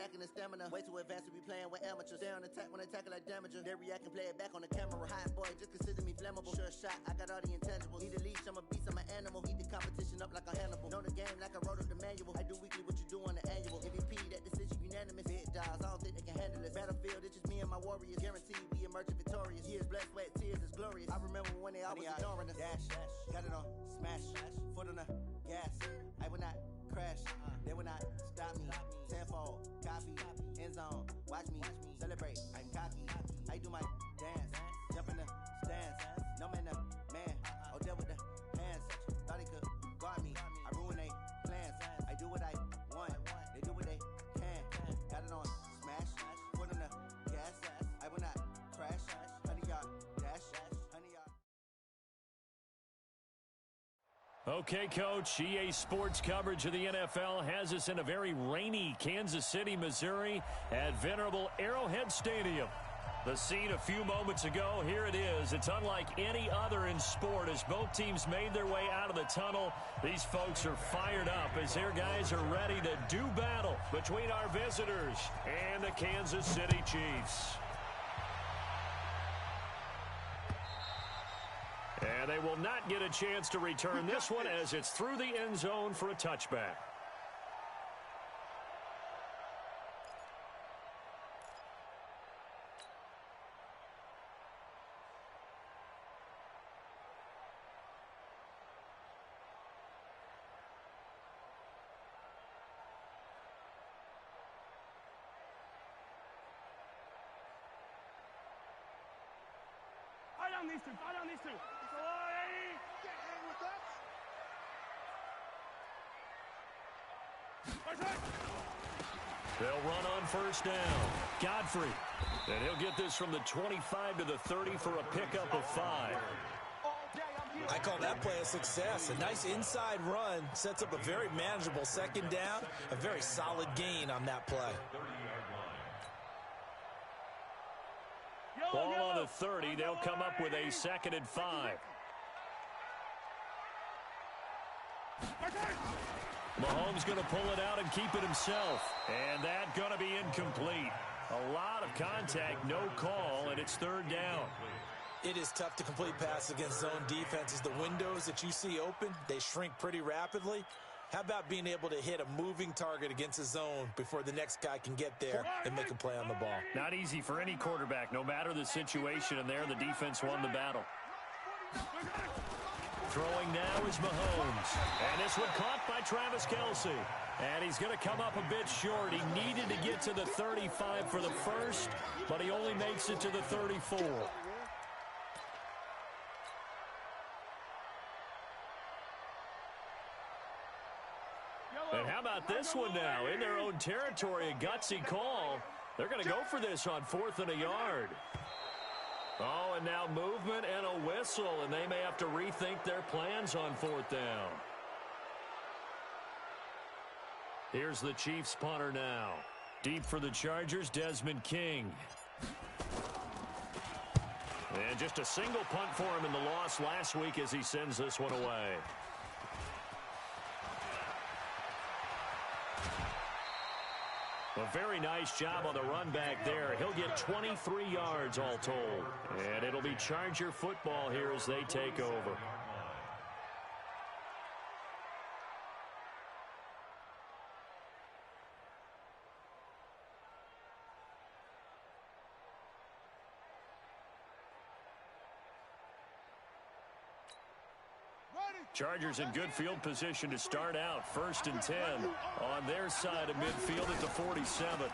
lacking the stamina. Way too advanced to be playing with amateurs. Stay on attack when they tackle like damager. They react and play it back on the camera. Hot boy, just consider me flammable. Sure shot, I got all the intangibles. Need a leash, I'm a beast, I'm an animal. Eat the competition up like a Hannibal. Know the game like I wrote up the manual. I do weekly what you do on the annual. MVP, that decision unanimous. Big dogs, I don't think they can handle it. Battlefield, it's just me and my warriors. Guaranteed we emerge victorious. Years, blood, sweat, tears is glorious. I remember when they always ignoring us. Dash, got it on, smash, foot on the gas. I will not crash, they will not stop me. Tenfold, copy, end zone, watch me celebrate. I'm cocky, I do my dance, jump in the stands. No man, man, oh there with the hands. Thought he could guard me, I ruin they plans. I do what I want, they do what they can. Got it on, smash, foot on the gas. I will not crash, 100-yard dash, 100-yard. Okay, Coach, EA Sports coverage of the NFL has us in a very rainy Kansas City, Missouri at venerable Arrowhead Stadium. The scene a few moments ago, here it is. It's unlike any other in sport as both teams made their way out of the tunnel. These folks are fired up as their guys are ready to do battle between our visitors and the Kansas City Chiefs. And they will not get a chance to return this one as it's through the end zone for a touchback. Fire down these two. Get in with that. They'll run on first down. Godfrey. And he'll get this from the 25 to the 30 for a pickup of 5. I call that play a success. A nice inside run sets up a very manageable second down. A very solid gain on that play. Ball on the 30. They'll come up with a 2nd and 5. Mahomes going to pull it out and keep it himself. And that going to be incomplete. A lot of contact, no call, and it's 3rd down. It is tough to complete passes against zone defenses. The windows that you see open, they shrink pretty rapidly. How about being able to hit a moving target against a zone before the next guy can get there and make a play on the ball? Not easy for any quarterback, no matter the situation, and there the defense won the battle. Throwing now is Mahomes. And this one caught by Travis Kelce. And he's going to come up a bit short. He needed to get to the 35 for the first, but he only makes it to the 34. And how about this one now? In their own territory, a gutsy call. They're going to go for this on 4th and a yard. Oh, and now movement and a whistle, and they may have to rethink their plans on 4th down. Here's the Chiefs punter now. Deep for the Chargers, Desmond King. And just a single punt for him in the loss last week as he sends this one away. A very nice job on the run back there. He'll get 23 yards all told. And it'll be Charger football here as they take over. Chargers in good field position to start out. 1st and 10 on their side of midfield at the 47.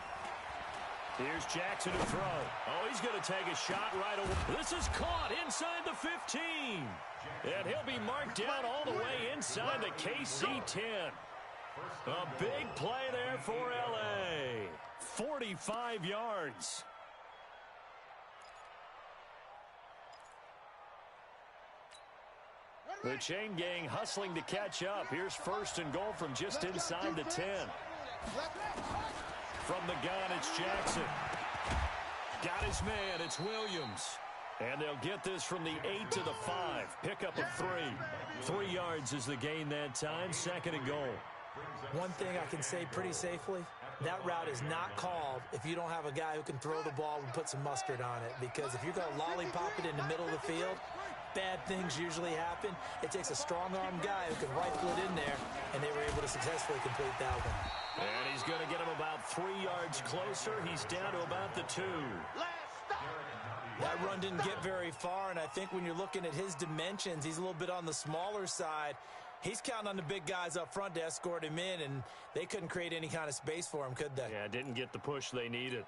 Here's Jackson to throw. Oh, he's going to take a shot right away. This is caught inside the 15. And he'll be marked down all the way inside the KC 10. A big play there for LA. 45 yards. The chain gang hustling to catch up. Here's 1st and goal from just inside the 10. From the gun, it's Jackson. Got his man, it's Williams. And they'll get this from the 8 to the 5. Pickup of 3. 3 yards is the gain that time. 2nd and goal. One thing I can say pretty safely, That route is not called if you don't have a guy who can throw the ball and put some mustard on it. Because if you're going to lollipop it in the middle of the field, bad things usually happen. It takes a strong-arm guy who can rifle it in there, and they were able to successfully complete that one. And he's going to get him about 3 yards closer. He's down to about the 2. That run didn't get very far, and I think when you're looking at his dimensions, he's a little bit on the smaller side. He's counting on the big guys up front to escort him in, and they couldn't create any kind of space for him, could they? Yeah, didn't get the push they needed.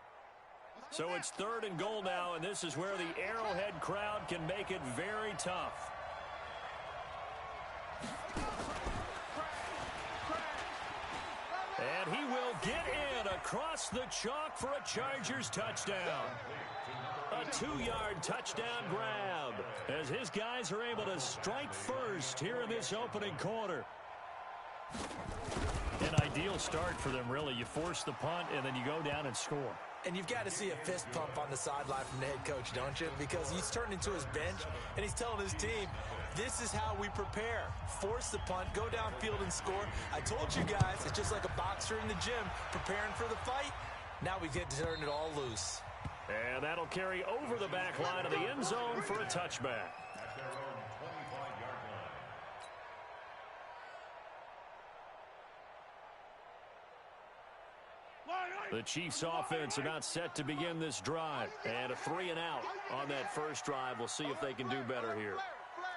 So it's 3rd and goal now, and this is where the Arrowhead crowd can make it very tough. And he will get in across the chalk for a Chargers touchdown. A 2-yard touchdown grab as his guys are able to strike first here in this opening quarter. An ideal start for them, really. You force the punt, and then you go down and score. And you've got to see a fist pump on the sideline from the head coach, don't you? Because he's turned into his bench, and he's telling his team, this is how we prepare. Force the punt, go downfield and score. I told you guys, it's just like a boxer in the gym preparing for the fight. Now we get to turn it all loose. And that'll carry over the back line of the end zone for a touchback. The Chiefs offense about set to begin this drive. And a 3 and out on that first drive. We'll see if they can do better here.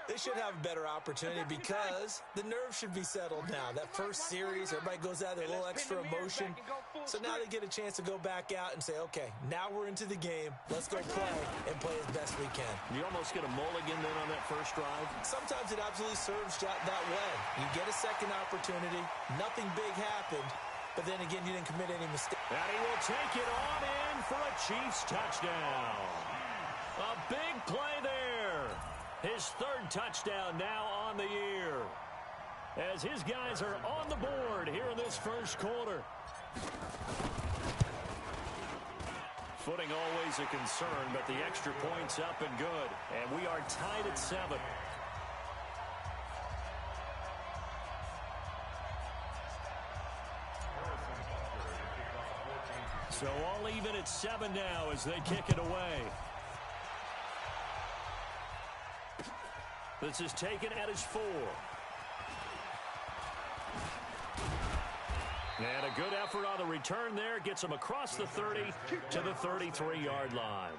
They should have a better opportunity because the nerves should be settled now. That first series, everybody goes out there a little extra emotion. So now they get a chance to go back out and say, okay, now we're into the game. Let's go play and play as best we can. You almost get a mulligan then on that first drive. Sometimes it absolutely serves that way. You get a second opportunity. Nothing big happened. But then again, you didn't commit any mistakes. And he will take it on in for a Chiefs touchdown. A big play there. His 3rd touchdown now on the year. As his guys are on the board here in this first quarter. Footing always a concern, but the extra point's up and good. And we are tied at 7. So all even at 7 now as they kick it away. This is taken at his 4. And a good effort on the return there. Gets him across the 30 to the 33-yard line.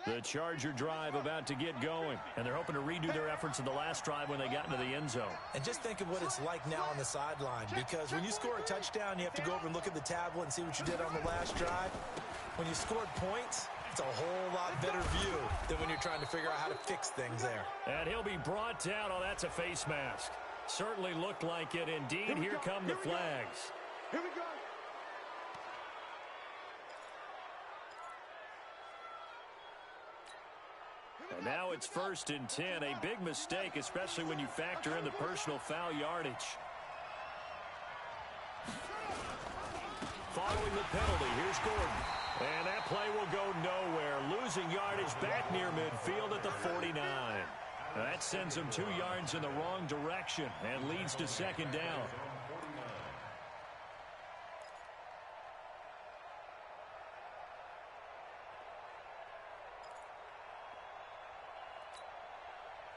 The Charger drive about to get going, and they're hoping to redo their efforts in the last drive when they got into the end zone. And just think of what it's like now on the sideline, because when you score a touchdown, you have to go over and look at the tablet and see what you did on the last drive. When you scored points, it's a whole lot better view than when you're trying to figure out how to fix things there. And he'll be brought down. Oh, that's a face mask. Certainly looked like it. Indeed, here come the flags. Here we go. And now it's 1st and 10. A big mistake, especially when you factor in the personal foul yardage. Following the penalty, here's Gordon. And that play will go nowhere. Losing yardage back near midfield at the 49. That sends him 2 yards in the wrong direction and leads to 2nd down.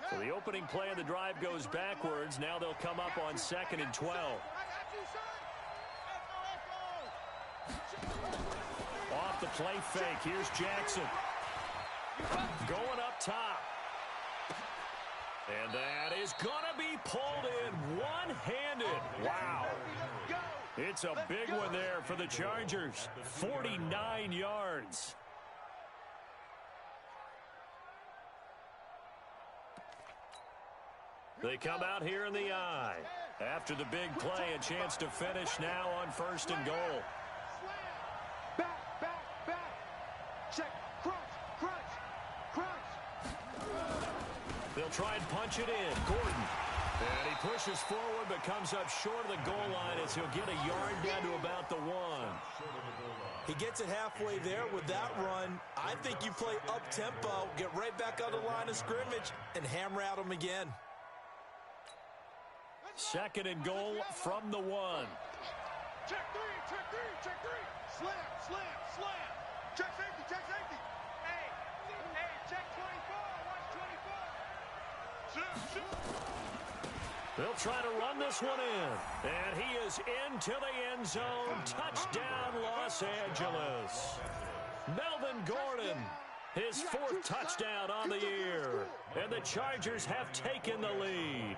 So the opening play of the drive goes backwards. Now they'll come up on 2nd and 12. Off the play fake. Here's Jackson. Going up top. And that is going to be pulled in one-handed. Wow. It's a big one there for the Chargers. 49 yards. They come out here in the eye. After the big play, a chance to finish now on 1st and goal. Back. Check. Cross. They'll try and punch it in. Gordon. And he pushes forward but comes up short of the goal line as he'll get a yard down to about the 1. He gets it halfway there with that run. I think you play up-tempo, get right back on the line of scrimmage, and hammer at him again. 2nd and goal from the 1. Check three, check three, check three. Slam, slam, slam. Check safety, check safety. Hey, check 24, watch 24. Shoot, shoot. They'll try to run this one in. And he is into the end zone. Touchdown, Los Angeles. Melvin Gordon, his 4th touchdown on the year. And the Chargers have taken the lead.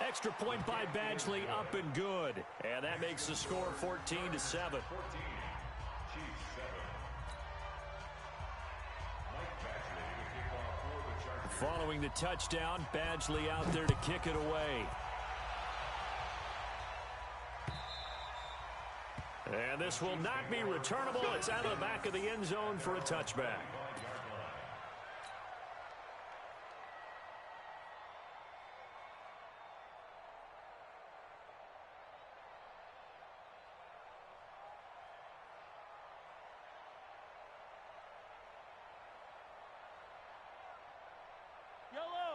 Extra point by Badgley, up and good. And that makes the score 14-7. Following the touchdown, Badgley out there to kick it away. And this will not be returnable. It's out of the back of the end zone for a touchback.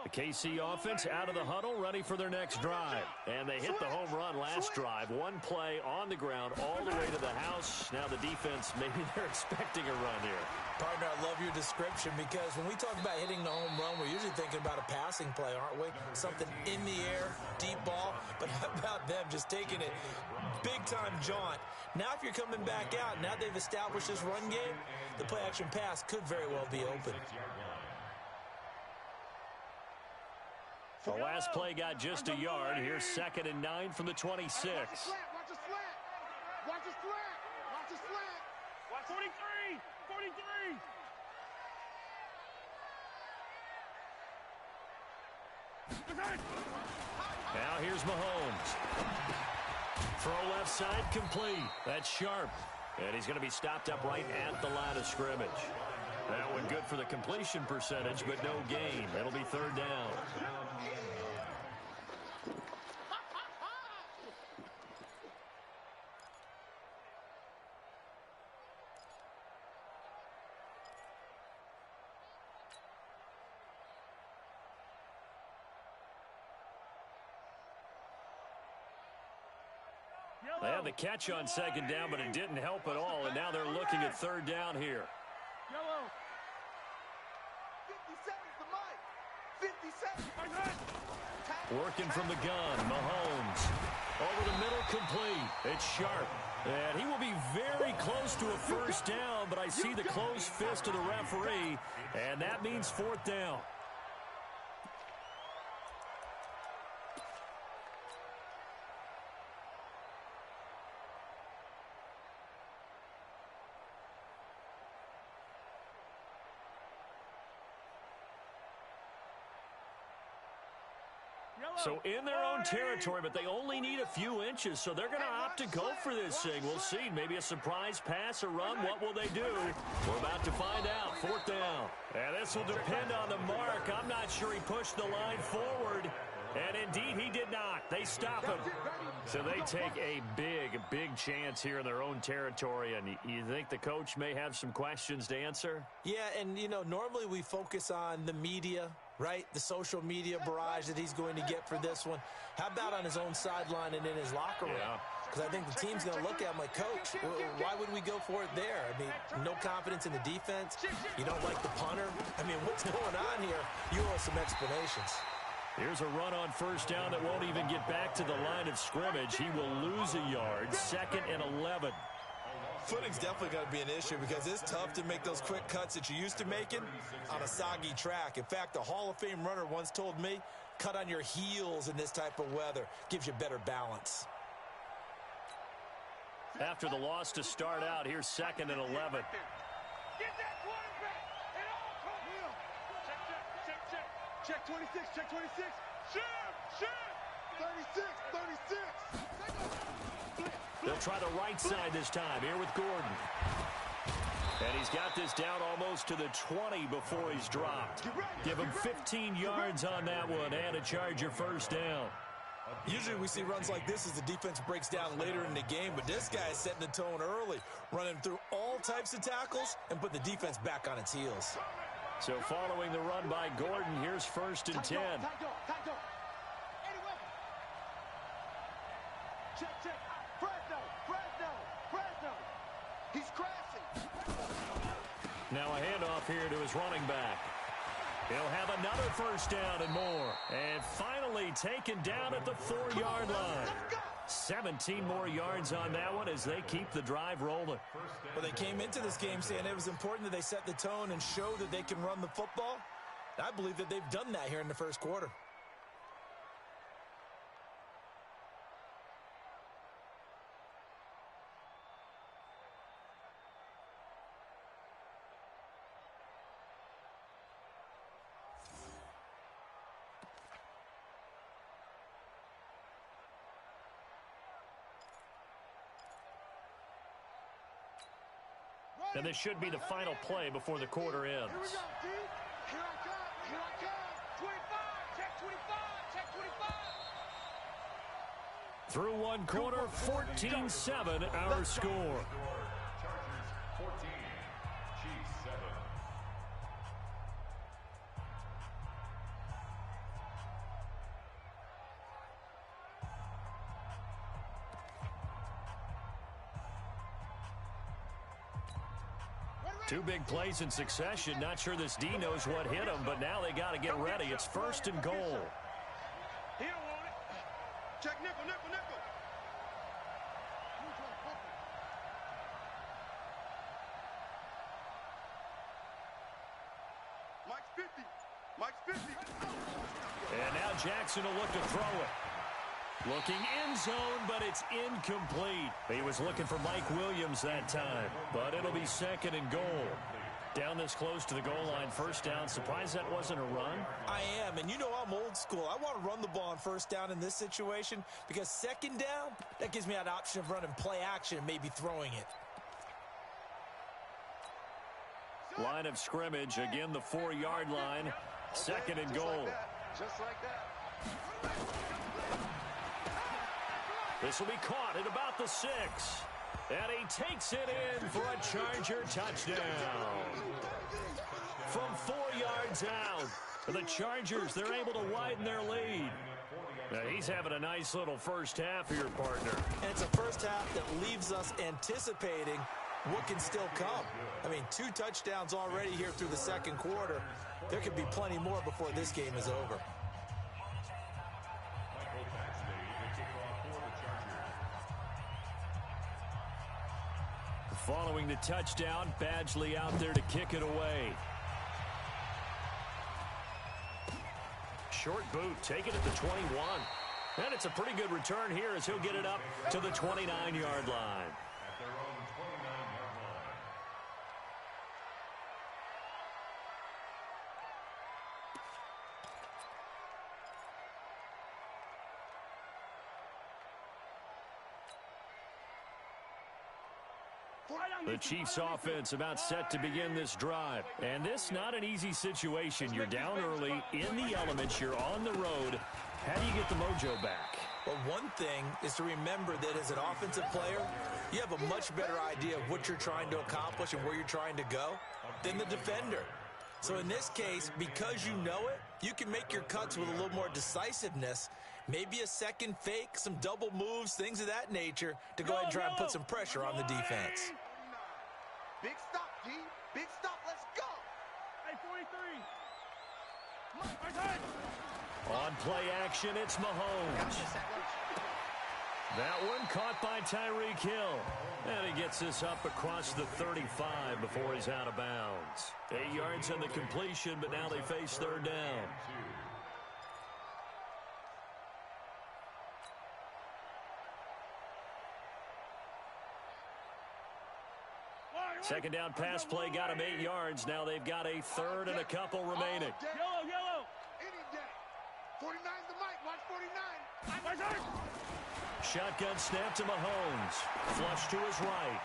The KC offense out of the huddle, ready for their next drive. And they hit the home run last drive. One play on the ground all the way to the house. Now the defense, maybe they're expecting a run here. Partner, I love your description because when we talk about hitting the home run, we're usually thinking about a passing play, aren't we? Something in the air, deep ball. But how about them just taking it big-time jaunt? Now if you're coming back out, now they've established this run game, the play-action pass could very well be open. The last play got just a yard. Here's 2nd and 9 from the 26. Watch a slant, watch a slant. Watch a slant, watch a slant. Watch 43, 43. Now here's Mahomes. Throw left side complete. That's sharp. And he's going to be stopped up right at the line of scrimmage. That one good for the completion percentage, but no gain. It'll be 3rd down. They had the catch on 2nd down, but it didn't help at all, and now they're looking at 3rd down here. Yellow. 57 the mic. 57. Working from the gun, Mahomes. Over the middle, complete. It's sharp. And he will be very close to a 1st down, but I see the closed fist of the referee, and that means 4th down. So in their own territory, but they only need a few inches, so they're going to opt to go for this thing. We'll see. Maybe a surprise pass or run. What will they do? We're about to find out. 4th down. And this will depend on the mark. I'm not sure he pushed the line forward. And indeed, he did not. They stop him. So they take a big chance here in their own territory. And you think the coach may have some questions to answer? Yeah, and, you know, normally we focus on the media, right? The social media barrage that he's going to get for this one. How about on his own sideline and in his locker room? Because I think the team's going to look at him like, Coach, why would we go for it there? I mean, no confidence in the defense. You don't like the punter. I mean, what's going on here? You owe some explanations. Here's a run on 1st down that won't even get back to the line of scrimmage. He will lose a yard. 2nd and 11. Footing's definitely going to be an issue because it's tough to make those quick cuts that you're used to making on a soggy track. In fact, a Hall of Fame runner once told me, cut on your heels in this type of weather. Gives you better balance. After the loss to start out, here's 2nd and 11. Get that quarterback. It all comes. Check 26, check 26. Shoot. 36. They'll try the right side this time. Here with Gordon. And he's got this down almost to the 20 before he's dropped. Give him 15 yards on that one and a Charger first down. Usually we see runs like this as the defense breaks down later in the game, but this guy is setting the tone early, running through all types of tackles and put the defense back on its heels. So following the run by Gordon, here's 1st and 10. Check. Fresno. He's crashing. Now a handoff here to his running back. He'll have another first down and more. And finally taken down at the 4-yard line. 17 more yards on that one as they keep the drive rolling. Well, they came into this game saying it was important that they set the tone and show that they can run the football. I believe that they've done that here in the first quarter. And this should be the final play before the quarter ends. Here we go, D. Here I come. 25. Check 25. Check 25. Through one quarter, 14-7 our score. Chargers 14, Chiefs 7. Two big plays in succession. Not sure this D knows what hit him, but now they got to get ready. It's 1st and goal. He don't want it. Check nickel. Mike's 50. And now Jackson will look to throw it. Looking end zone, but it's incomplete. He was looking for Mike Williams that time, but it'll be 2nd and goal. Down this close to the goal line, first down. Surprised that wasn't a run? I am, and you know I'm old school. I want to run the ball on first down in this situation because 2nd down, that gives me an option of running play action and maybe throwing it. Line of scrimmage, again the 4-yard line, 2nd and goal. Just like that. This will be caught at about the 6. And he takes it in for a Charger touchdown. From 4 yards out, the Chargers, they're able to widen their lead. Now, he's having a nice little first half here, partner. And it's a first half that leaves us anticipating what can still come. I mean, 2 touchdowns already here through the 2nd quarter. There could be plenty more before this game is over. Following the touchdown, Badgley out there to kick it away. Short boot, take it at the 21. And it's a pretty good return here as he'll get it up to the 29-yard line. At their own 29-yard line. The Chiefs offense about set to begin this drive. And this not an easy situation. You're down early, in the elements, you're on the road. How do you get the mojo back? Well, one thing is to remember that as an offensive player, you have a much better idea of what you're trying to accomplish and where you're trying to go than the defender. So in this case, because you know it, you can make your cuts with a little more decisiveness, maybe a second fake, some double moves, things of that nature to go ahead and try and put some pressure on the defense. Big stop, G. Big stop. Let's go. Hey, 43. On play action, it's Mahomes. That one caught by Tyreek Hill. And he gets this up across the 35 before he's out of bounds. 8 yards on the completion, but now they face 3rd down. 2nd down pass play got him 8 yards. Now they've got a 3rd and a couple remaining. Yellow. Any day. 49's the mic. Watch 49. Shotgun snap to Mahomes. Flush to his right.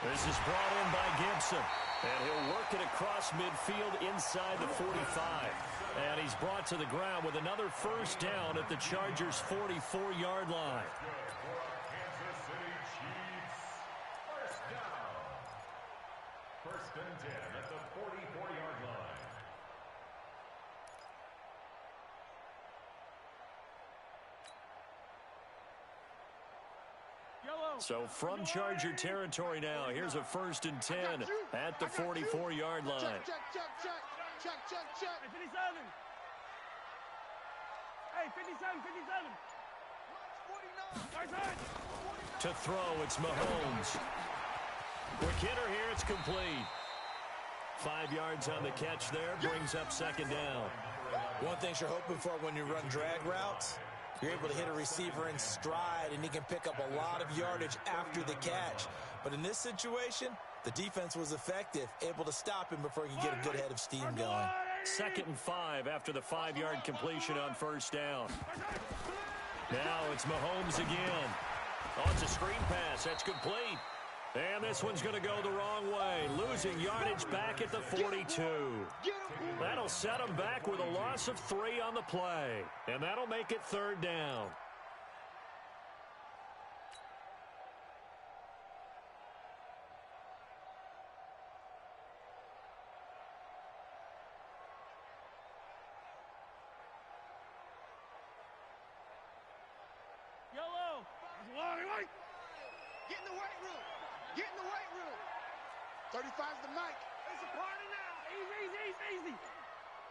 This is brought in by Gibson. And he'll work it across midfield inside the 45. And he's brought to the ground with another first down at the Chargers' 44-yard line. Kansas City Chiefs. First down. First and 10 at the 44-yard line. So from Charger territory now, here's a first and 10 at the 44-yard line. Check. Hey, 57. Hey, 57. 49. To throw, it's Mahomes. Quick hitter here, it's complete. 5 yards on the catch there, brings up second down. One thing you're hoping for when you run drag routes, you're able to hit a receiver in stride, and he can pick up a lot of yardage after the catch. But in this situation, the defense was effective, able to stop him before he could get a good head of steam going. 2nd and 5 after the 5-yard completion on first down. Now it's Mahomes again. Oh, it's a screen pass. That's complete. And this one's going to go the wrong way, losing yardage back at the 42. That'll set him back with a loss of 3 on the play. And that'll make it third down. Yellow. Get in the weight room. 35's the mic. It's a party now. Easy.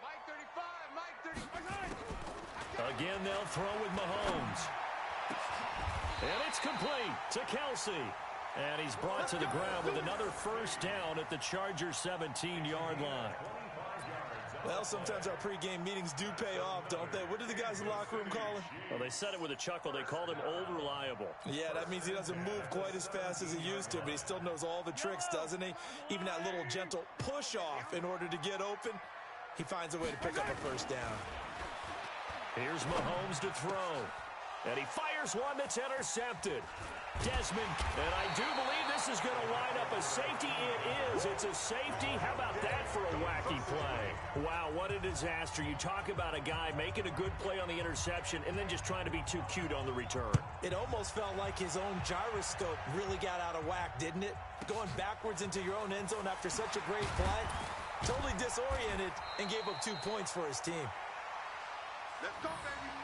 Mike 35. Again, they'll throw with Mahomes. And it's complete to Kelsey. And he's brought to the ground with another first down at the Chargers' 17-yard line. Well, sometimes our pregame meetings do pay off, don't they? What did the guys in the locker room call him? Well, they said it with a chuckle. They called him Old Reliable. Yeah, that means he doesn't move quite as fast as he used to, but he still knows all the tricks, doesn't he? Even that little gentle push-off in order to get open, he finds a way to pick up a first down. Here's Mahomes to throw. And he fires one that's intercepted. Desmond, and I do believe this is going to line up a safety. It is. It's a safety. How about that for a wacky play? Wow, what a disaster. You talk about a guy making a good play on the interception and then just trying to be too cute on the return. It almost felt like his own gyroscope really got out of whack, didn't it? Going backwards into your own end zone after such a great play. Totally disoriented and gave up 2 points for his team. Let's go, baby.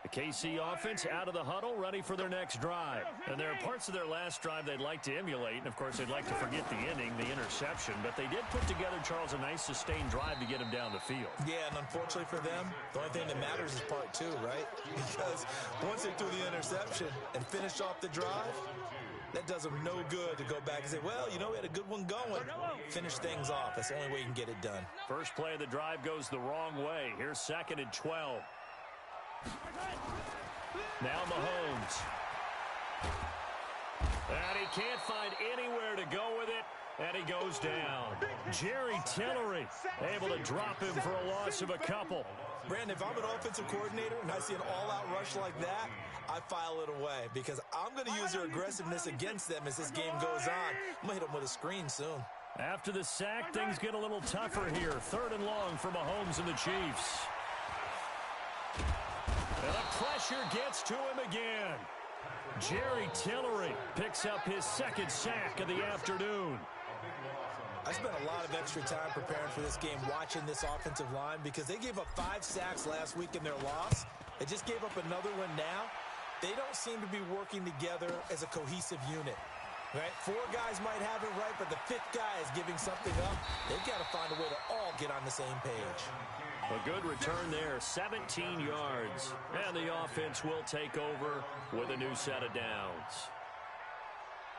The KC offense out of the huddle, ready for their next drive. And there are parts of their last drive they'd like to emulate, and of course they'd like to forget the ending, the interception, but they did put together, Charles, a nice sustained drive to get him down the field. Yeah, and unfortunately for them, the only thing that matters is part 2, right? Because once they threw the interception and finished off the drive, that does them no good to go back and say, well, you know, we had a good one going. Finish things off. That's the only way you can get it done. First play of the drive goes the wrong way. Here's 2nd and 12. Now Mahomes. And he can't find anywhere to go with it, and he goes down. Jerry Tillery able to drop him for a loss of a couple. Brandon, if I'm an offensive coordinator and I see an all-out rush like that, I file it away because I'm going to use their aggressiveness against them as this game goes on. I'm going to hit them with a screen soon. After the sack, things get a little tougher here. 3rd and long for Mahomes and the Chiefs. And the pressure gets to him again. Jerry Tillery picks up his 2nd sack of the afternoon. I spent a lot of extra time preparing for this game watching this offensive line because they gave up 5 sacks last week in their loss. They just gave up another one now. They don't seem to be working together as a cohesive unit. Right? 4 guys might have it right, but the 5th guy is giving something up. They've got to find a way to all get on the same page. A good return there, 17 yards. And the offense will take over with a new set of downs.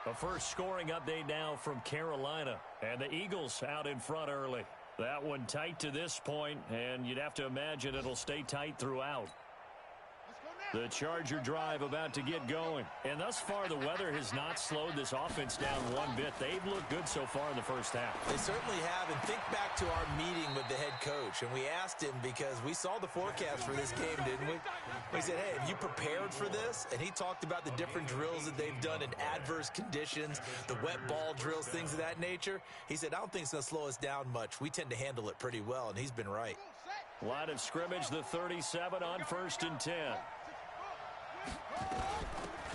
A first scoring update now from Carolina. And the Eagles out in front early. That one tight to this point, and you'd have to imagine it'll stay tight throughout. The Charger drive about to get going. And thus far, the weather has not slowed this offense down one bit. They've looked good so far in the first half. They certainly have. And think back to our meeting with the head coach. And we asked him because we saw the forecast for this game, didn't we? We said, hey, have you prepared for this? And he talked about the different drills that they've done in adverse conditions, the wet ball drills, things of that nature. He said, I don't think it's going to slow us down much. We tend to handle it pretty well, and he's been right. Line of scrimmage, the 37 on 1st and 10.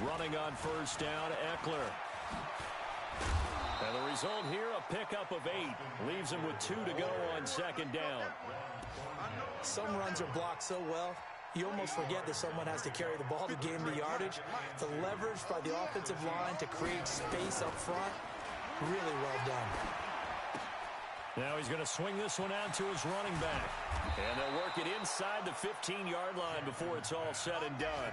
Running on first down, Eckler. And the result here, a pickup of 8. Leaves him with 2 to go on 2nd down. Some runs are blocked so well, you almost forget that someone has to carry the ball to gain the yardage. The leverage by the offensive line to create space up front, really well done. Now he's going to swing this one out to his running back. And they'll work it inside the 15-yard line before it's all said and done.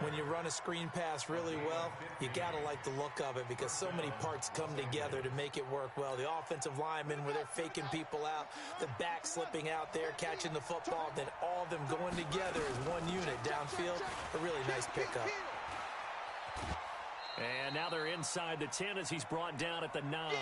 When you run a screen pass really well, you got to like the look of it because so many parts come together to make it work well. The offensive linemen, where they're faking people out, the back slipping out there, catching the football, then all of them going together as one unit downfield. A really nice pickup. And now they're inside the 10 as he's brought down at the 9.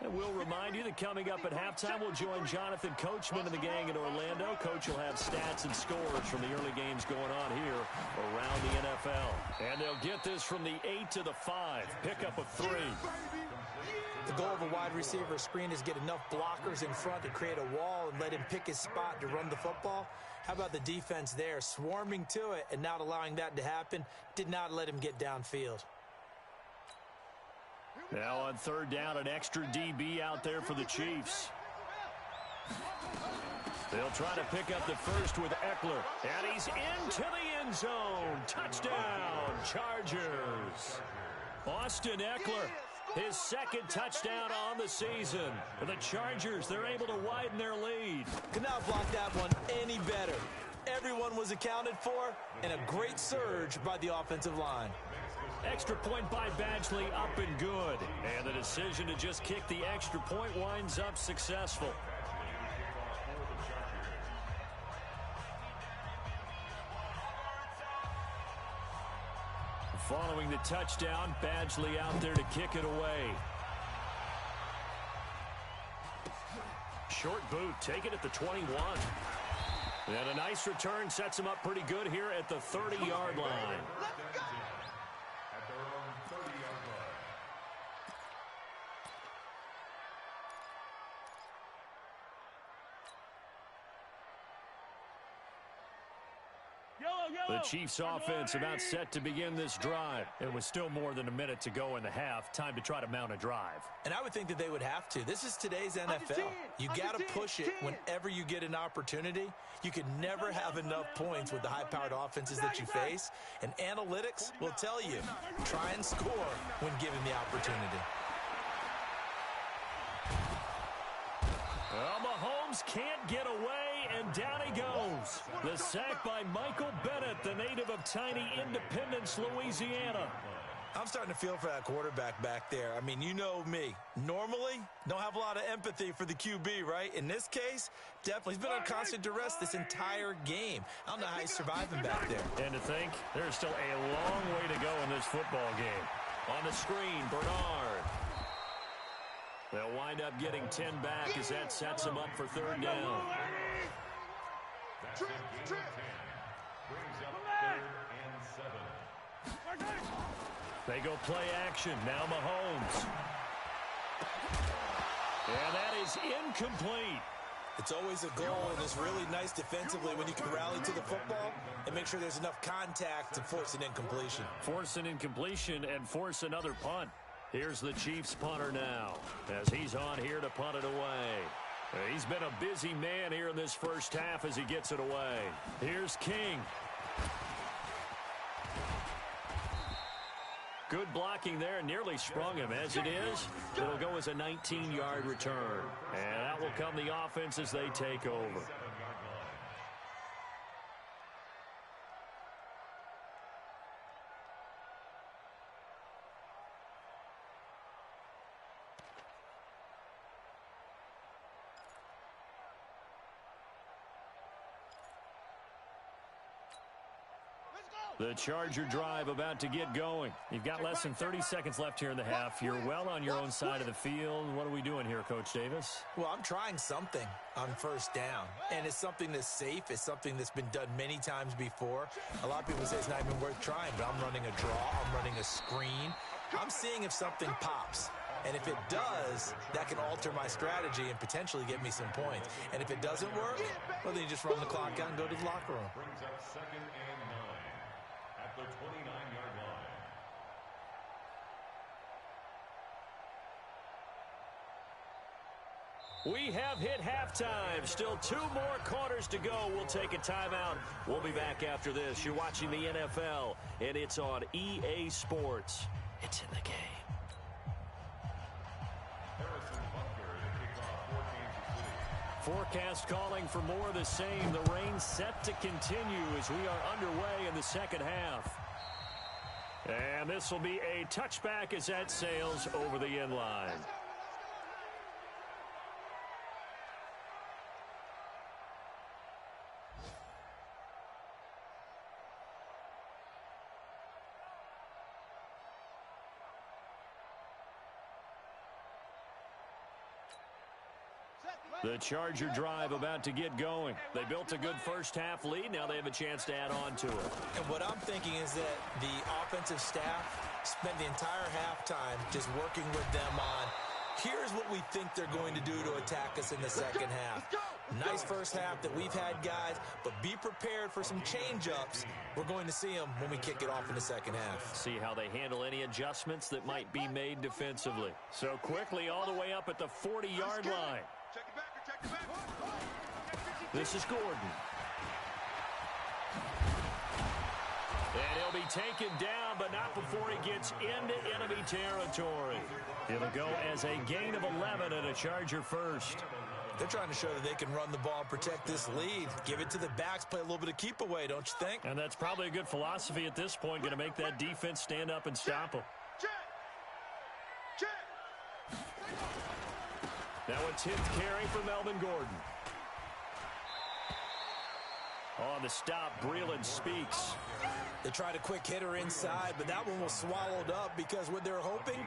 And we'll remind you that coming up at halftime, we'll join Jonathan Coachman and the gang in Orlando. Coach will have stats and scores from the early games going on here around the NFL. And they'll get this from the 8 to the 5. Pickup of 3. The goal of a wide receiver screen is get enough blockers in front to create a wall and let him pick his spot to run the football. How about the defense there, swarming to it and not allowing that to happen? Did not let him get downfield. Now on 3rd down, an extra DB out there for the Chiefs. They'll try to pick up the first with Eckler. And he's into the end zone. Touchdown, Chargers. Austin Eckler, his 2nd touchdown on the season. For the Chargers, they're able to widen their lead. Could not block that one any better. Everyone was accounted for, and a great surge by the offensive line. Extra point by Badgley, up and good. And the decision to just kick the extra point winds up successful. Following the touchdown, Badgley out there to kick it away. Short boot, take it at the 21. And a nice return sets him up pretty good here at the 30-yard line. The Chiefs offense about set to begin this drive. It was still more than a minute to go in the half. Time to try to mount a drive. And I would think that they would have to. This is today's NFL. You got to push it whenever you get an opportunity. You can never have enough points with the high-powered offenses that you face. And analytics will tell you, try and score when given the opportunity. Well, Mahomes can't get away, and down he goes. The sack by Michael Bennett, the native of tiny Independence, Louisiana. I'm starting to feel for that quarterback back there. I mean, you know me. Normally, don't have a lot of empathy for the QB, right? In this case, definitely. He's been on constant duress this entire game. I don't know how he's surviving back there. And to think, there's still a long way to go in this football game. On the screen, Bernard. They'll wind up getting 10 back as that sets them up for 3rd down. They go play action. Now Mahomes. And that is incomplete. It's always a goal, and it's really nice defensively when you can rally to the football and make sure there's enough contact to force an incompletion. Force an incompletion and force another punt. Here's the Chiefs punter now as he's on here to punt it away. He's been a busy man here in this first half as he gets it away. Here's King. Good blocking there, nearly sprung him. As it is, it'll go as a 19-yard return. And that will come the offense as they take over. The Charger drive about to get going. You've got less than 30 seconds left here in the half. You're well on your own side of the field. What are we doing here, Coach Davis? Well, I'm trying something on first down, and it's something that's safe. It's something that's been done many times before. A lot of people say it's not even worth trying, but I'm running a draw. I'm running a screen. I'm seeing if something pops. And if it does, that can alter my strategy and potentially get me some points. And if it doesn't work, well, then you just run the clock out and go to the locker room. Brings up 2nd and 9 at the 29-yard line. We have hit halftime. Still 2 more quarters to go. We'll take a timeout. We'll be back after this. You're watching the NFL, and it's on EA Sports. It's in the game. Forecast calling for more of the same. The rain set to continue as we are underway in the second half. And this will be a touchback as that sails over the end line. The Charger drive about to get going. They built a good first-half lead. Now they have a chance to add on to it. And what I'm thinking is that the offensive staff spent the entire halftime just working with them on, here's what we think they're going to do to attack us in the second half. Nice first half that we've had, guys, but be prepared for some change-ups. We're going to see them when we kick it off in the second half. See how they handle any adjustments that might be made defensively. So quickly all the way up at the 40-yard line. This is Gordon. And he'll be taken down, but not before he gets into enemy territory. It'll go as a gain of 11 and a Charger first. They're trying to show that they can run the ball and protect this lead. Give it to the backs, play a little bit of keep away, don't you think? And that's probably a good philosophy at this point, going to make that defense stand up and stop them. Now a 10th carry for Melvin Gordon. On the stop, Breeland speaks. They tried a quick hitter inside, but that one was swallowed up because what they're hoping,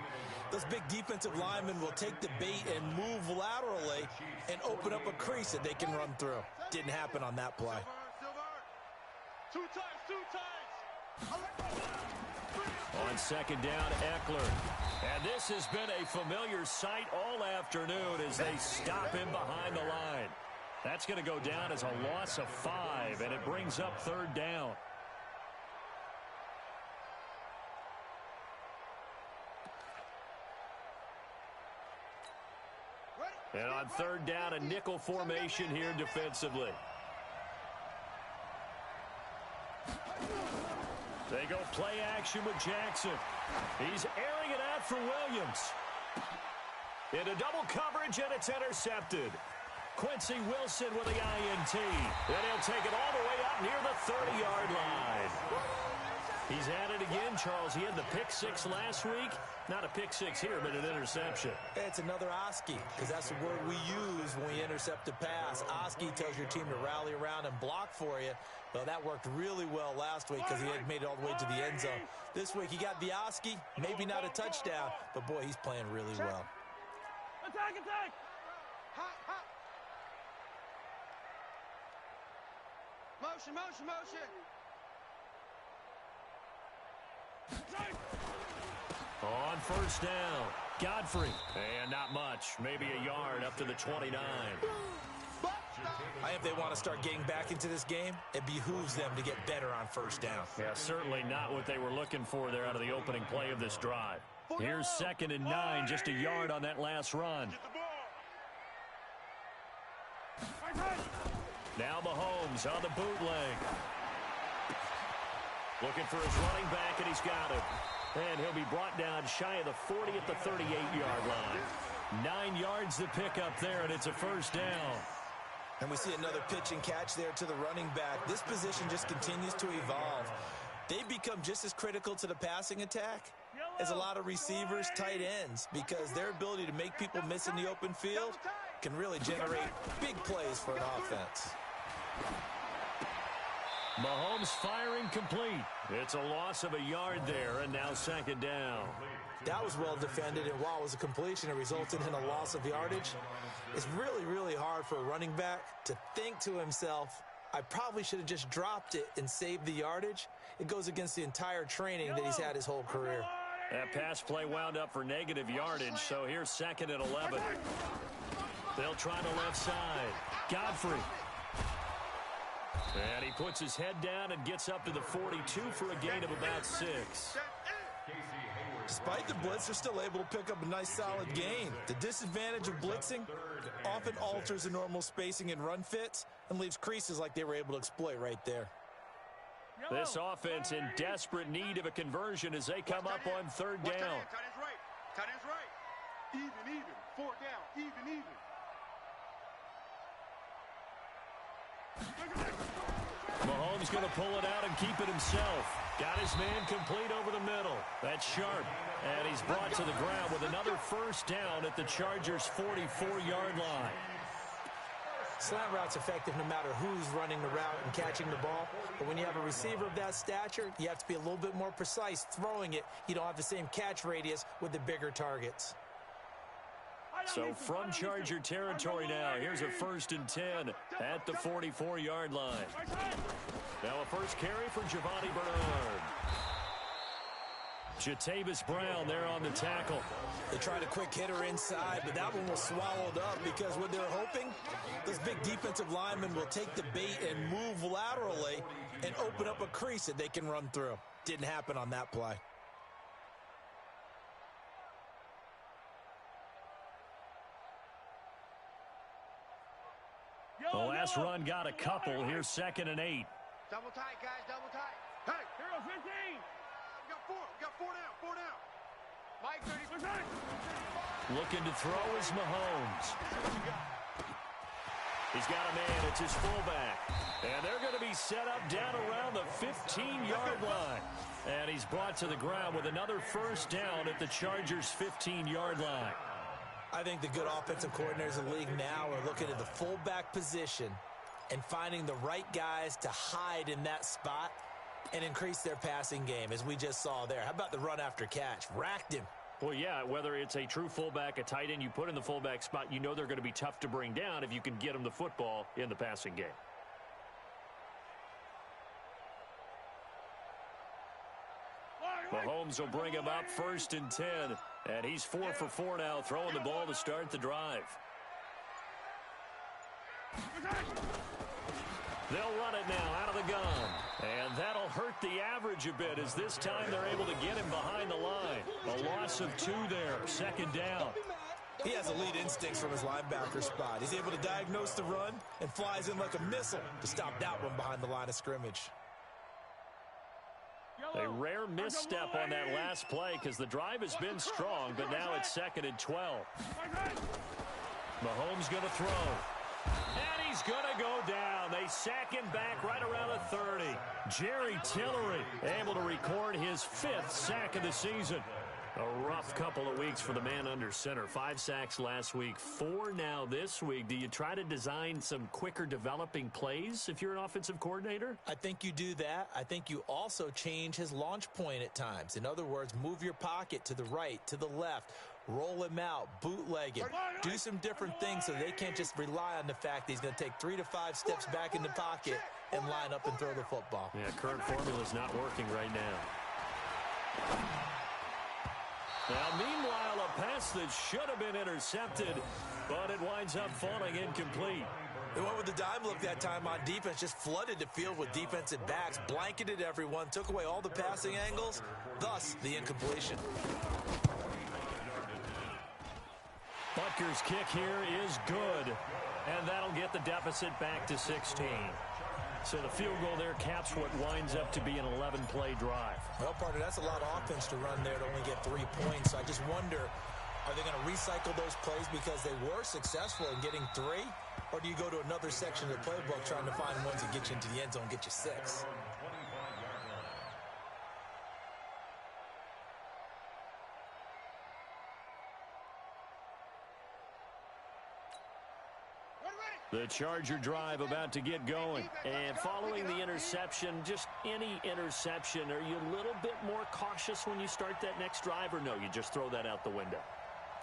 those big defensive linemen will take the bait and move laterally and open up a crease that they can run through. Didn't happen on that play. Two times. On second down, Eckler. And this has been a familiar sight all afternoon as they stop him behind the line. That's going to go down as a loss of 5, and it brings up third down. And on third down, a nickel formation here defensively. They go play action with Jackson. He's airing it out for Williams. Into double coverage, and it's intercepted. Quincy Wilson with the INT. And he'll take it all the way up near the 30-yard line. He's at it again, Charles. He had the pick 6 last week. Not a pick 6 here, but an interception. It's another Oski, because that's the word we use when we intercept a pass. Oski tells your team to rally around and block for you. Well, that worked really well last week because he had made it all the way to the end zone. This week, he got the Oski, maybe not a touchdown, but, boy, he's playing really well. Attack! Hot! Motion! On first down, Godfrey. And not much. Maybe a yard up to the 29. If they want to start getting back into this game, it behooves them to get better on first down. Yeah, certainly not what they were looking for there out of the opening play of this drive. Here's 2nd and 9, just a yard on that last run. Now Mahomes on the bootleg. Looking for his running back, and he's got it. And he'll be brought down shy of the 40 at the 38-yard line. 9 yards to pick up there, and it's a first down. And we see another pitch and catch there to the running back. This position just continues to evolve. They become just as critical to the passing attack as a lot of receivers, tight ends, because their ability to make people miss in the open field can really generate big plays for an offense. Mahomes firing complete. It's a loss of a yard there, and now second down. That was well defended, and while it was a completion, it resulted in a loss of yardage. It's really, really hard for a running back to think to himself, I probably should have just dropped it and saved the yardage. It goes against the entire training that he's had his whole career. That pass play wound up for negative yardage, so here's second and 11. They'll try the left side. Godfrey. And he puts his head down and gets up to the 42 for a gain of about 6. Despite the blitz, they're still able to pick up a nice solid gain. The disadvantage of blitzing often alters the normal spacing and run fits and leaves creases like they were able to exploit right there. This offense in desperate need of a conversion as they come up on third down. Tight end's right. Tight end's right. Even. 4 down. Even. Mahomes going to pull it out and keep it himself. Got his man complete over the middle. That's sharp. And he's brought to the ground with another first down at the Chargers' 44-yard line. Slant route's effective no matter who's running the route and catching the ball. But when you have a receiver of that stature, you have to be a little bit more precise throwing it. You don't have the same catch radius with the bigger targets. So from Charger territory now, here's a 1st and 10 at the 44-yard line. Now a first carry for Giovanni Bernard. Jatavis Brown there on the tackle. They tried a quick hitter inside, but that one was swallowed up because what they're hoping, those big defensive linemen will take the bait and move laterally and open up a crease that they can run through. Didn't happen on that play. The last run got a couple. Here's 2nd and 8. Double tight, guys. Double tight. Hey, here goes 15. We got 4 down. 4 down. Mike, 30. Looking to throw is Mahomes. He's got a man. It's his fullback. And they're going to be set up down around the 15-yard line. And he's brought to the ground with another first down at the Chargers' 15-yard line. I think the good offensive coordinators in the league now are looking at the fullback position and finding the right guys to hide in that spot and increase their passing game, as we just saw there. How about the run after catch? Racked him. Well, yeah, whether it's a true fullback, a tight end you put in the fullback spot, you know they're going to be tough to bring down if you can get them the football in the passing game. Mahomes will bring him up 1st and 10. And he's 4 for 4 now, throwing the ball to start the drive. They'll run it now out of the gun. And that'll hurt the average a bit as this time they're able to get him behind the line. A loss of 2 there, 2nd down. He has elite instincts from his linebacker spot. He's able to diagnose the run and flies in like a missile to stop that one behind the line of scrimmage. A rare misstep on that last play because the drive has been strong, but now it's 2nd and 12. Mahomes going to throw. And he's going to go down. They sack him back right around the 30. Jerry Tillery able to record his 5th sack of the season. A rough couple of weeks for the man under center. 5 sacks last week, 4 now this week. Do you try to design some quicker developing plays if you're an offensive coordinator? I think you do that. I think you also change his launch point at times. In other words, move your pocket to the right, to the left, roll him out, bootleg him, do some different things so they can't just rely on the fact that he's going to take 3 to 5 steps back in the pocket and line up and throw the football. Yeah, current formula is not working right now. Now, meanwhile, a pass that should have been intercepted, but it winds up falling incomplete. They went with the dime look that time on defense, just flooded the field with defensive backs, blanketed everyone, took away all the passing angles, thus the incompletion. Butker's kick here is good, and that'll get the deficit back to 16. So the field goal there caps what winds up to be an 11-play drive. Well, partner, that's a lot of offense to run there to only get 3 points. So I just wonder, are they going to recycle those plays because they were successful in getting 3? Or do you go to another section of the playbook trying to find ones that get you into the end zone, get you 6? The Charger drive about to get going. And following the interception, just any interception, are you a little bit more cautious when you start that next drive, or no, you just throw that out the window?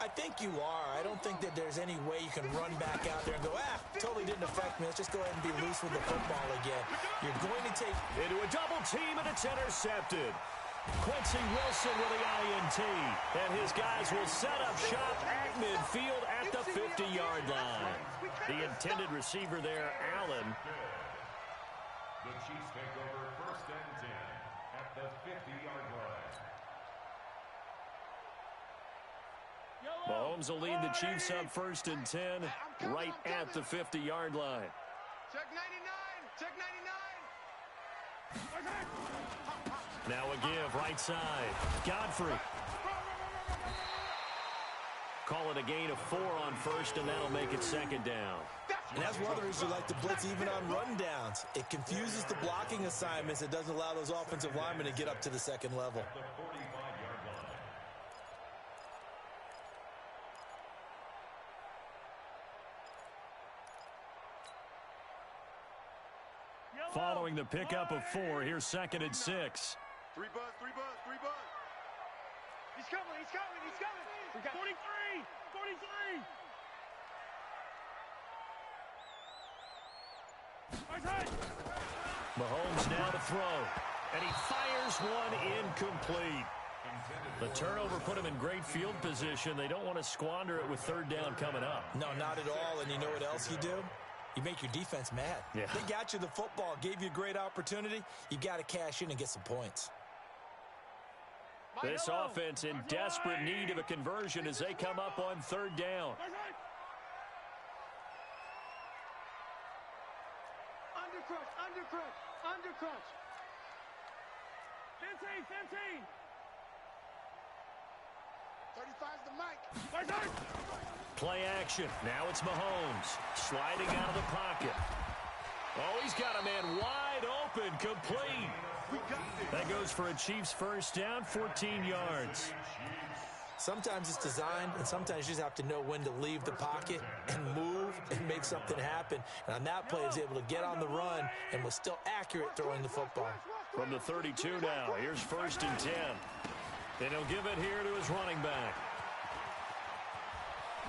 I think you are. I don't think that there's any way you can run back out there and go, totally didn't affect me. Let's just go ahead and be loose with the football again. You're going to take into a double team, and it's intercepted. Quincy Wilson with the INT, and his guys will set up shop at midfield at the 50-yard line. The intended receiver there, Allen. The Chiefs take over 1st and 10 at the 50-yard line. Mahomes will lead the Chiefs up 1st and 10 right at the 50-yard line. Check 99. Check 99. Now a give, right side. Godfrey. Call it a gain of 4 on 1st, and that'll make it 2nd down. And that's one of the reasons you like to blitz even on rundowns. It confuses the blocking assignments. It doesn't allow those offensive linemen to get up to the 2nd level. The 45-yard line. Following the pickup of 4, here's 2nd and 6. 3 buzz. He's coming. We got 43. Mahomes now to throw, and he fires one incomplete. The turnover put him in great field position. They don't want to squander it with 3rd down coming up. No, not at all. And you know what else you do? You make your defense mad. Yeah. They got you the football, gave you a great opportunity. You got to cash in and get some points. This offense in desperate need of a conversion as they come up on 3rd down. Undercrunch. 15. 35's the mic. Play action. Now it's Mahomes sliding out of the pocket. Oh, he's got a man wide open, complete. That goes for a Chiefs 1st down, 14 yards. Sometimes it's designed, and sometimes you just have to know when to leave the pocket and move and make something happen. And on that play, he was able to get on the run and was still accurate throwing the football. From the 32 now, here's 1st and 10. And he'll give it here to his running back.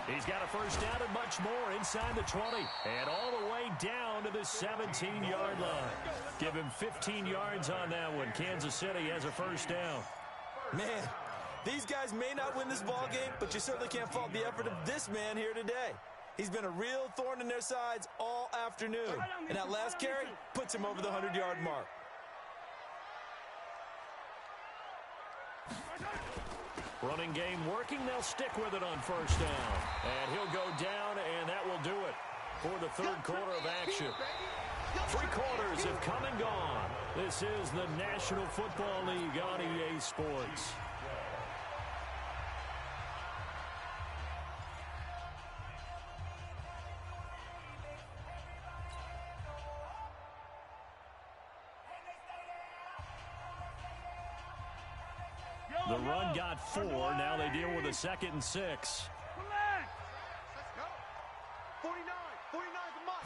He's got a 1st down and much more inside the 20. And all the way down to the 17-yard line. Give him 15 yards on that one. Kansas City has a 1st down. Man, these guys may not win this ball game, but you certainly can't fault the effort of this man here today. He's been a real thorn in their sides all afternoon. And that last carry puts him over the 100-yard mark. Running game working. They'll stick with it on 1st down. And he'll go down, and that will do it for the 3rd quarter of action. 3 quarters have come and gone. This is the National Football League on EA Sports. The run got 4. Now they deal with a 2nd and 6. Let's go. 49's the mic.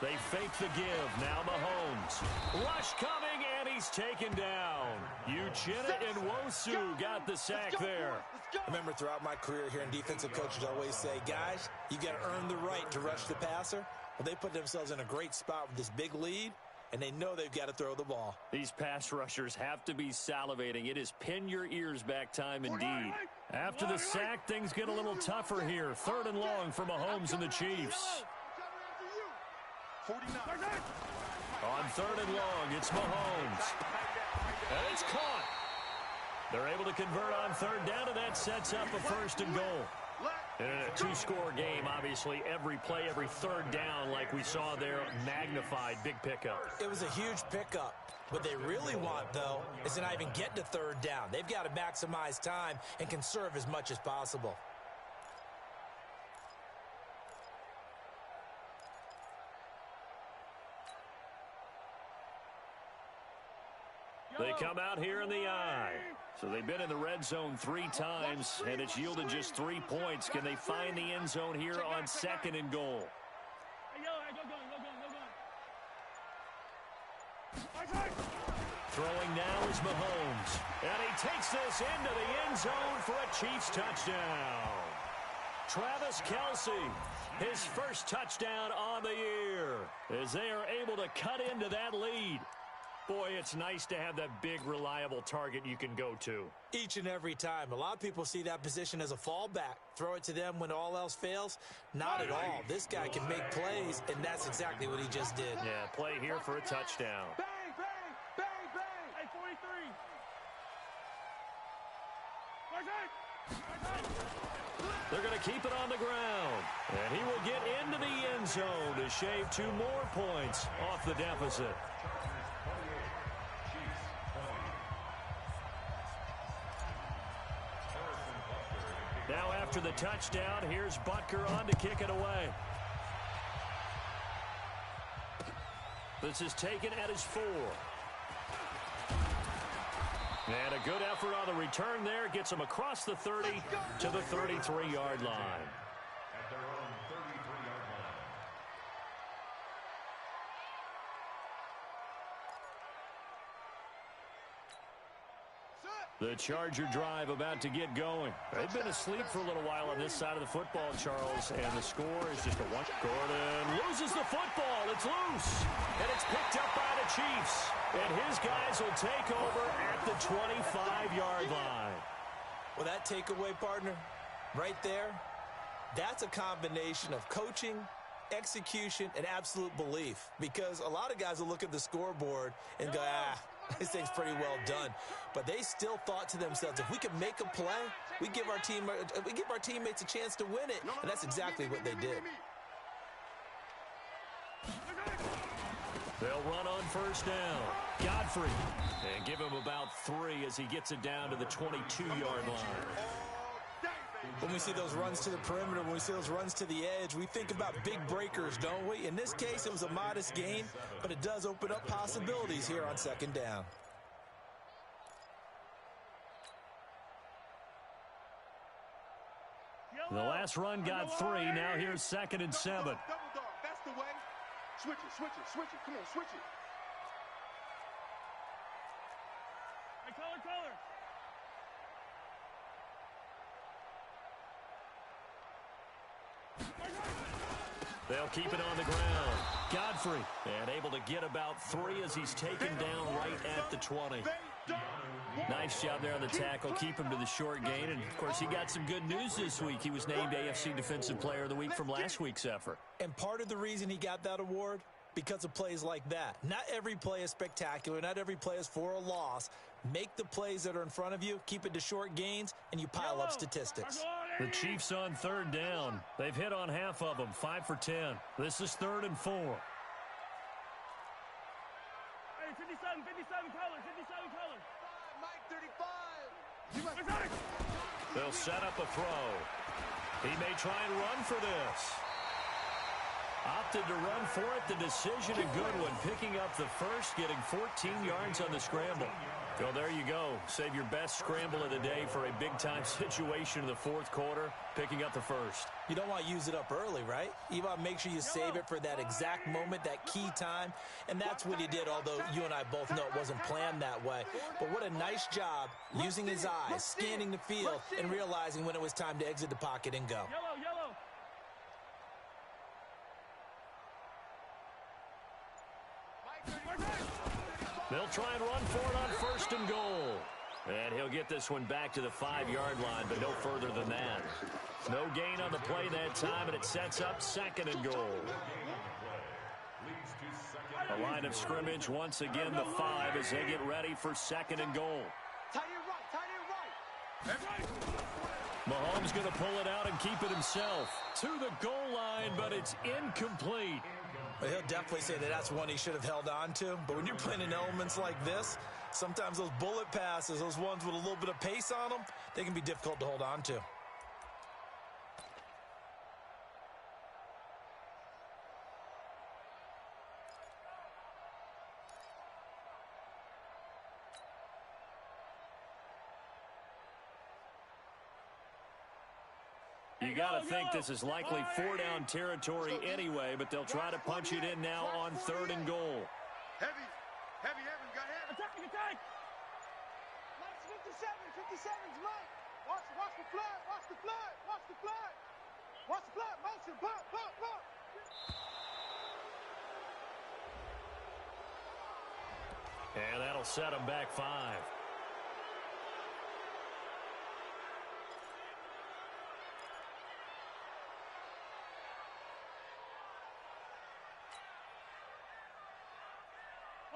They fake the give. Now Mahomes. Rush coming, and he's taken down. Uchenna and Nwosu got the sack there. I remember throughout my career here in defensive coaches always say, guys, you got to earn the right to rush the passer. Well, they put themselves in a great spot with this big lead, and they know they've got to throw the ball. These pass rushers have to be salivating. It is pin your ears back time indeed. After the sack, things get a little tougher here. 3rd and long for Mahomes and the Chiefs. 49. On 3rd and long, it's Mahomes. And it's caught. They're able to convert on 3rd down, and that sets up a 1st and goal. In a 2-score game, obviously, every play, every 3rd down, like we saw there, magnified, big pickup. It was a huge pickup. What they really want, though, is to not even get to 3rd down. They've got to maximize time and conserve as much as possible. They come out here in the I. So they've been in the red zone 3 times, and it's yielded just 3 points. Can they find the end zone here on 2nd and goal? Throwing now is Mahomes. And he takes this into the end zone for a Chiefs touchdown. Travis Kelce, his first touchdown on the year, as they are able to cut into that lead. Boy, it's nice to have that big, reliable target you can go to. Each and every time. A lot of people see that position as a fallback. Throw it to them when all else fails. Not at all. This guy can make plays, and that's exactly what he just did. Yeah, play here for a touchdown. Bang, bang, bang, bang. Hey, 43. They're going to keep it on the ground. And he will get into the end zone to shave 2 more points off the deficit. Now after the touchdown, here's Butker on to kick it away. This is taken at his 4. And a good effort on the return there. Gets him across the 30 to the 33-yard line. At their own 33-yard line. The Charger drive about to get going. They've been asleep for a little while on this side of the football, Charles, and the score is just a 1. Gordon loses the football. It's loose, and it's picked up by the Chiefs. And his guys will take over at the 25-yard line. Well, that takeaway, partner, right there, that's a combination of coaching, execution, and absolute belief. Because a lot of guys will look at the scoreboard and go, this thing's pretty well done. But they still thought to themselves, if we can make a play, we give our teammates a chance to win it. And that's exactly what they did. They'll run on first down. Godfrey. And give him about 3 as he gets it down to the 22-yard line. When we see those runs to the perimeter, when we see those runs to the edge, we think about big breakers, don't we? In this case, it was a modest gain, but it does open up possibilities here on 2nd down. The last run got 3. Now here's 2nd and 7. Double dog. That's the way. Switch it, switch it, switch it. Come on, switch it. Hey, color. They'll keep it on the ground. Godfrey, and able to get about 3 as he's taken down right at the 20. Nice job there on the tackle. Keep him to the short gain. And, of course, he got some good news this week. He was named AFC Defensive Player of the Week from last week's effort. And part of the reason he got that award, because of plays like that. Not every play is spectacular. Not every play is for a loss. Make the plays that are in front of you, keep it to short gains, and you pile up statistics. The Chiefs on 3rd down. They've hit on half of them, 5 for 10. This is 3rd and 4. Hey, 57 color, 57 color. Mike 35. They'll set up a throw. He may try and run for this. Opted to run for it. The decision, a good one. Picking up the first, getting 14 yards on the scramble. Well, there you go. Save your best scramble of the day for a big-time situation in the 4th quarter, picking up the first. You don't want to use it up early, right? You want to make sure you save it for that exact moment, that key time, and that's what he did, although you and I both know it wasn't planned that way. But what a nice job using his eyes, scanning the field, and realizing when it was time to exit the pocket and go. Yellow. They'll try and run for it on 1st and goal. And he'll get this one back to the 5-yard line, but no further than that. No gain on the play that time, and it sets up 2nd and goal. A line of scrimmage once again, the 5, as they get ready for 2nd and goal. Tight end right. Mahomes going to pull it out and keep it himself to the goal line, but it's incomplete. Well, he'll definitely say that that's one he should have held on to. But when you're playing in elements like this, sometimes those bullet passes, those ones with a little bit of pace on them, they can be difficult to hold on to. You got to think this is likely 4-down territory anyway, but they'll try to punch it in now on 3rd and goal. Heavy, we got heavy. Attack. Mike's 57's Mike. Watch the flood, watch the flood. Motion, pop. And that'll set them back 5.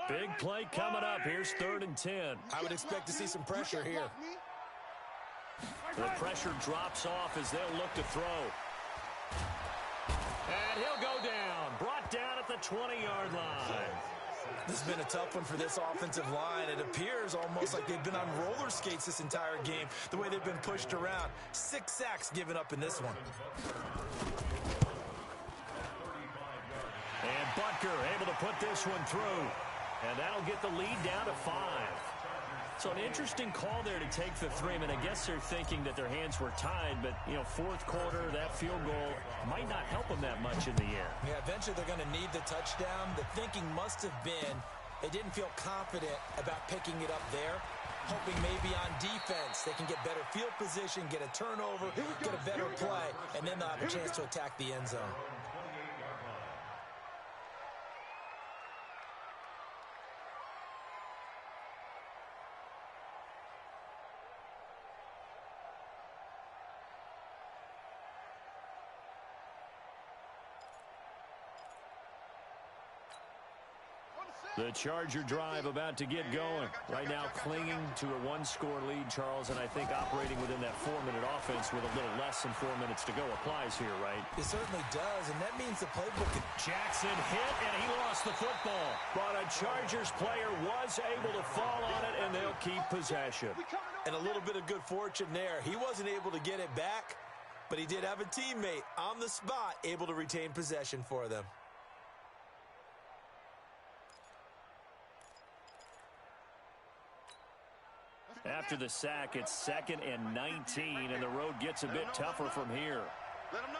Big play coming up. Here's 3rd and 10. I would expect to see some pressure here. The pressure drops off as they'll look to throw. And he'll go down. Brought down at the 20-yard line. This has been a tough one for this offensive line. It appears almost like they've been on roller skates this entire game, the way they've been pushed around. 6 sacks given up in this one. And Butker able to put this one through. And that'll get the lead down to 5. So an interesting call there to take the 3. I mean, I guess they're thinking that their hands were tied, but, you know, 4th quarter, that field goal might not help them that much in the end. Yeah, eventually they're going to need the touchdown. The thinking must have been they didn't feel confident about picking it up there, hoping maybe on defense they can get better field position, get a turnover, get a better play, and then they'll have a chance to attack the end zone. The Charger drive about to get going. Right now clinging to a 1-score lead, Charles, and I think operating within that 4-minute offense with a little less than 4 minutes to go applies here, right? It certainly does, and that means the playbook. Jackson hit, and he lost the football. But a Chargers player was able to fall on it, and they'll keep possession. And a little bit of good fortune there. He wasn't able to get it back, but he did have a teammate on the spot able to retain possession for them. After the sack, it's 2nd and 19, and the road gets a bit tougher from here. Let him know.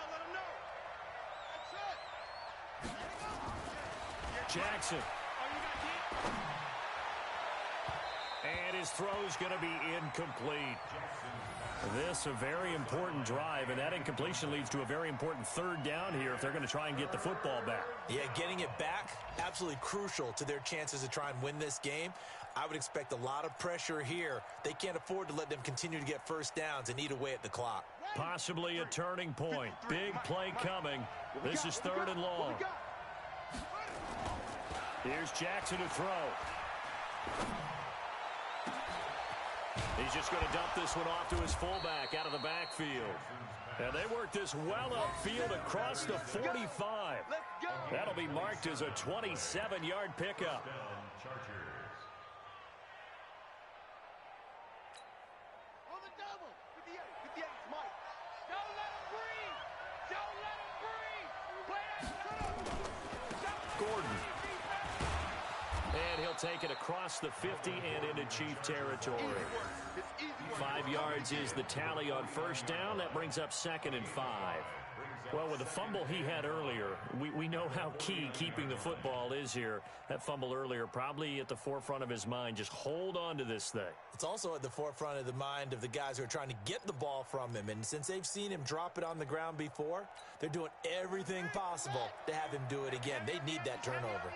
Jackson. And his throw's going to be incomplete. This a very important drive, and that incompletion leads to a very important 3rd down here if they're going to try and get the football back. Yeah, getting it back, absolutely crucial to their chances to try and win this game. I would expect a lot of pressure here. They can't afford to let them continue to get 1st downs and eat away at the clock. Possibly a turning point. Big play coming. This is 3rd and long. Here's Jackson to throw. He's just going to dump this one off to his fullback out of the backfield. And they work this well upfield across the 45. That'll be marked as a 27-yard pickup. On the double. 58's Mike. Don't let him breathe. Play that. Gordon. And he'll take it across the 50 and into Chief territory. 5 yards is the tally on 1st down. That brings up 2nd and 5. Well, with the fumble he had earlier, we know how key keeping the football is here. That fumble earlier probably at the forefront of his mind. Just hold on to this thing. It's also at the forefront of the mind of the guys who are trying to get the ball from him. And since they've seen him drop it on the ground before, they're doing everything possible to have him do it again. They need that turnover.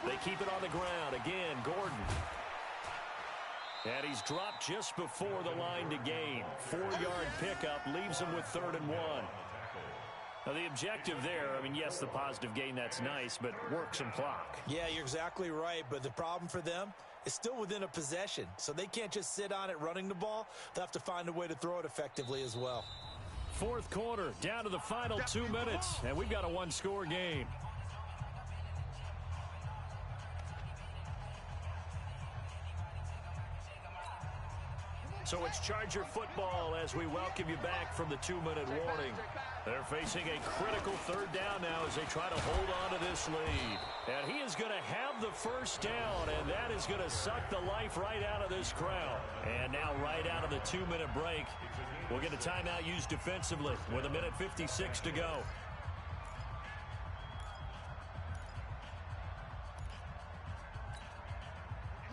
They keep it on the ground. Again, Gordon. And he's dropped just before the line to gain. 4-yard pickup leaves him with 3rd and 1. Now, the objective there, I mean, yes, the positive gain, that's nice, but work some clock. Yeah, you're exactly right, but the problem for them is still within a possession, so they can't just sit on it running the ball. They'll have to find a way to throw it effectively as well. 4th quarter, down to the final 2 minutes, and we've got a 1-score game. So it's Charger football as we welcome you back from the 2-minute warning. They're facing a critical 3rd down now as they try to hold on to this lead. And he is going to have the first down, and that is going to suck the life right out of this crowd. And now right out of the 2-minute break, we'll get a timeout used defensively with 1:56 to go.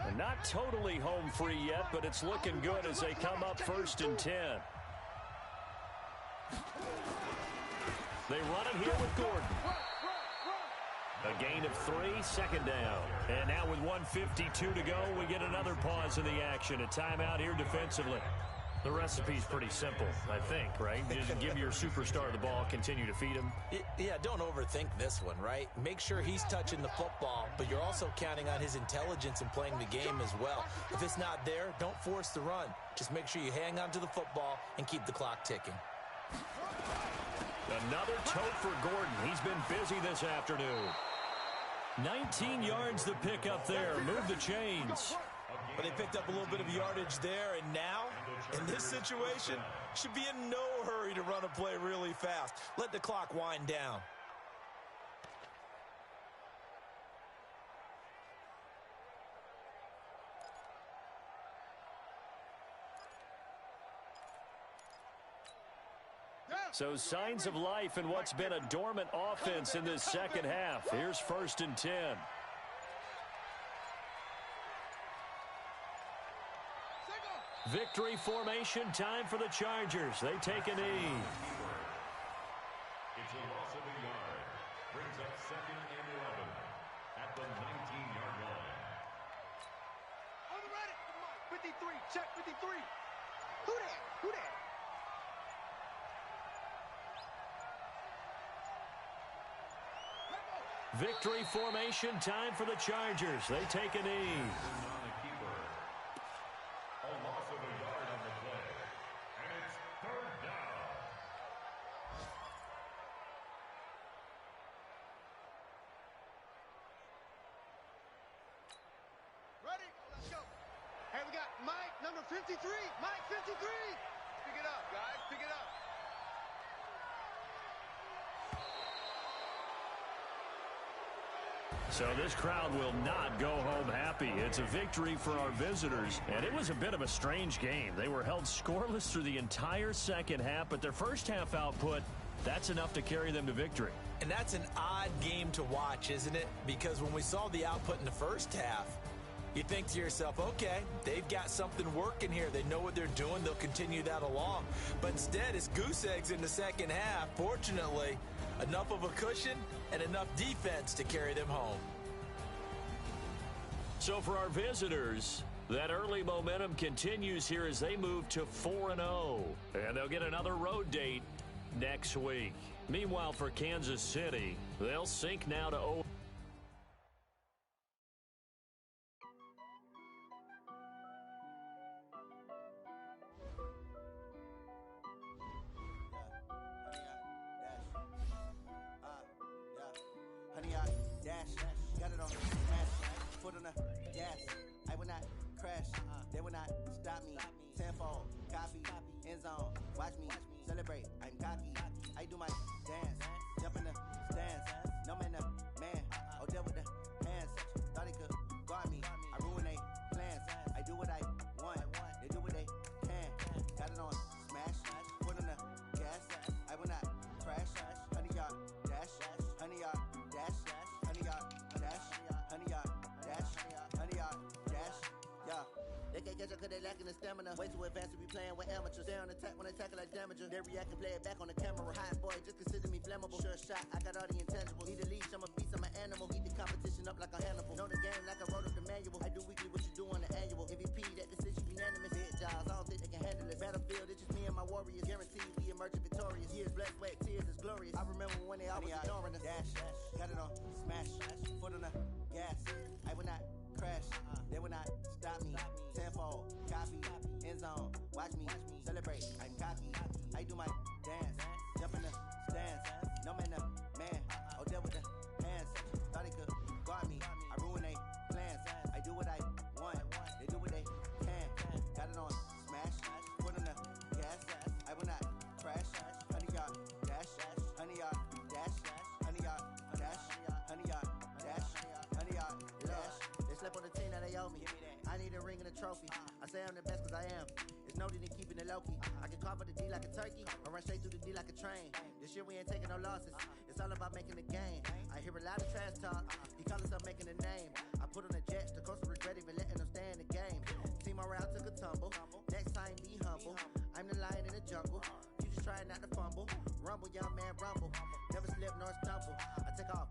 And not totally home free yet, but it's looking good as they come up 1st and 10. They run it here with Gordon. A gain of 3, 2nd down. And now with 1:52 to go, we get another pause in the action. A timeout here defensively. The recipe's pretty simple, I think, right? Just give your superstar the ball, continue to feed him. Yeah, don't overthink this one, right? Make sure he's touching the football, but you're also counting on his intelligence in playing the game as well. If it's not there, don't force the run. Just make sure you hang on to the football and keep the clock ticking. Another tote for Gordon. He's been busy this afternoon. 19 yards to pick up there. Move the chains. But they picked up a little bit of yardage there, and now, in this situation, should be in no hurry to run a play really fast. Let the clock wind down. So signs of life in what's been a dormant offense in this second half. Here's 1st and 10. Victory formation time for the Chargers. They take a knee. It's a loss of a yard. Brings up 2nd and 11 at the 19-yard line. On the ready. 53. Check 53. Who that? Who that? Victory formation time for the Chargers. They take a knee. A loss of a yard on the play. And it's 3rd down. Ready? Let's go. Hey, we got Mike, number 53. Mike, 53. Pick it up, guys. Pick it up. So this crowd will not go home happy. It's a victory for our visitors, and it was a bit of a strange game. They were held scoreless through the entire second half, but their first half output, that's enough to carry them to victory. And that's an odd game to watch, isn't it? Because when we saw the output in the first half, you think to yourself, okay, they've got something working here. They know what they're doing. They'll continue that along. But instead, it's goose eggs in the second half. Fortunately, enough of a cushion and enough defense to carry them home. So for our visitors, that early momentum continues here as they move to 4-0. And they'll get another road date next week. Meanwhile, for Kansas City, they'll sink now to 0. Way too advanced to be playing with amateurs. They on attack when they tackle like damager. They react and play it back on the camera. Hot boy, just consider me flammable. Sure shot, I got all the intangibles. Need a leash, I'm a beast, I'm an animal. Eat the competition up like a Hannibal. Know the game like I wrote up the manual. I do weekly what you do on the annual. MVP, that decision unanimous. Hit jobs, I don't think they can handle it. Battlefield, it's just me and my warriors. Guaranteed we emerge victorious. Years, blood, sweat, tears, is glorious. I remember when they always ignoring us. Dash, got it on, smash, foot on the gas. I will not crash, they will not stop me. Tenfold, copy, end zone. Watch me celebrate. I'm cocky. I do my dance. Jump in the stands. No man, man. Oh, there with the hands. Thought they could guard me. I ruin they plans. I do what I want. They do what they can. Got it on smash. Foot on the gas. I will not crash. 100-yard dash. 100-yard dash. 100-yard a trophy. I say I'm the best cause I am. It's noted in keeping it low-key. I can carve up the D like a turkey, or run straight through the D like a train. This year we ain't taking no losses. It's all about making the game. I hear a lot of trash talk. He call himself making a name. I put on the Jets, the coach regret even letting them stay in the game. Team morale took a tumble. Next time be humble. I'm the lion in the jungle. You just trying not to fumble. Rumble, young man, rumble. Never slip nor stumble. I take all